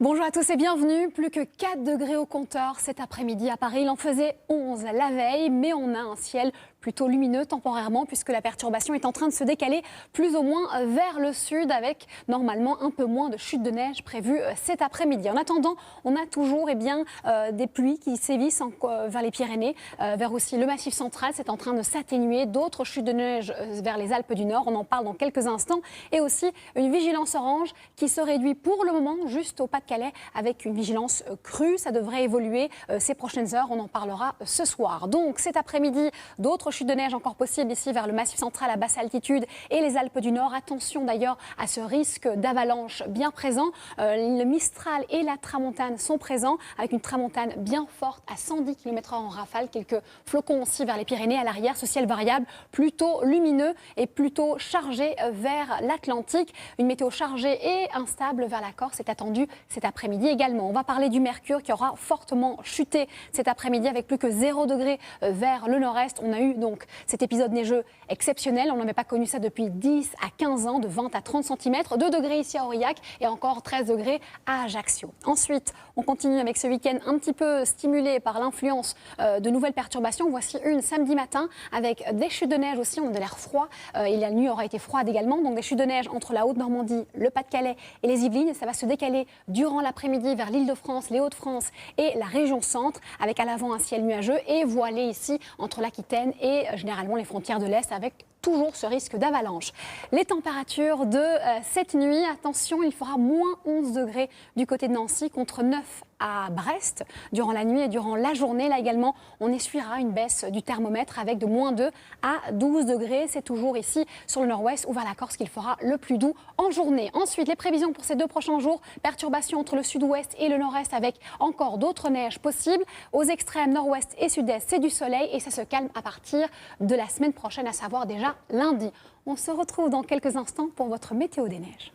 Bonjour à tous et bienvenue. Plus que 4 degrés au compteur cet après-midi à Paris. Il en faisait 11 la veille, mais on a un ciel plutôt lumineux temporairement puisque la perturbation est en train de se décaler plus ou moins vers le sud avec normalement un peu moins de chute de neige prévue cet après-midi. En attendant, on a toujours des pluies qui sévissent vers les Pyrénées, vers aussi le Massif central. C'est en train de s'atténuer. D'autres chutes de neige vers les Alpes du Nord. On en parle dans quelques instants. Et aussi une vigilance orange qui se réduit pour le moment juste au Pas-de-Calais avec une vigilance crue. Ça devrait évoluer ces prochaines heures. On en parlera ce soir. Donc cet après-midi, d'autres chutes de neige encore possibles ici vers le Massif central à basse altitude et les Alpes du Nord. Attention d'ailleurs à ce risque d'avalanche bien présent. Le Mistral et la Tramontane sont présents avec une Tramontane bien forte à 110 km/h en rafale. Quelques flocons aussi vers les Pyrénées à l'arrière. Ce ciel variable plutôt lumineux et plutôt chargé vers l'Atlantique. Une météo chargée et instable vers la Corse est attendue cet après-midi également. On va parler du mercure qui aura fortement chuté cet après-midi avec plus que 0 degré vers le nord-est. On a eu donc cet épisode neigeux exceptionnel. On n'avait pas connu ça depuis 10 à 15 ans, de 20 à 30 cm. 2 degrés ici à Aurillac et encore 13 degrés à Ajaccio. Ensuite, on continue avec ce week-end un petit peu stimulé par l'influence de nouvelles perturbations. Voici une samedi matin avec des chutes de neige aussi. On a de l'air froid et la nuit aura été froide également. Donc des chutes de neige entre la Haute-Normandie, le Pas-de-Calais et les Yvelines. Ça va se décaler durant l'après-midi vers l'Île-de-France, les Hauts-de-France et la région centre avec à l'avant un ciel nuageux et voilé ici entre l'Aquitaine et généralement les frontières de l'Est avec toujours ce risque d'avalanche. Les températures de cette nuit, attention, il fera moins 11 degrés du côté de Nancy contre 9 à Brest durant la nuit et durant la journée. Là également, on essuiera une baisse du thermomètre avec de moins 2 à 12 degrés. C'est toujours ici sur le nord-ouest ou vers la Corse qu'il fera le plus doux en journée. Ensuite, les prévisions pour ces 2 prochains jours, perturbations entre le sud-ouest et le nord-est avec encore d'autres neiges possibles. Aux extrêmes nord-ouest et sud-est, c'est du soleil et ça se calme à partir de la semaine prochaine, à savoir déjà lundi. On se retrouve dans quelques instants pour votre météo des neiges.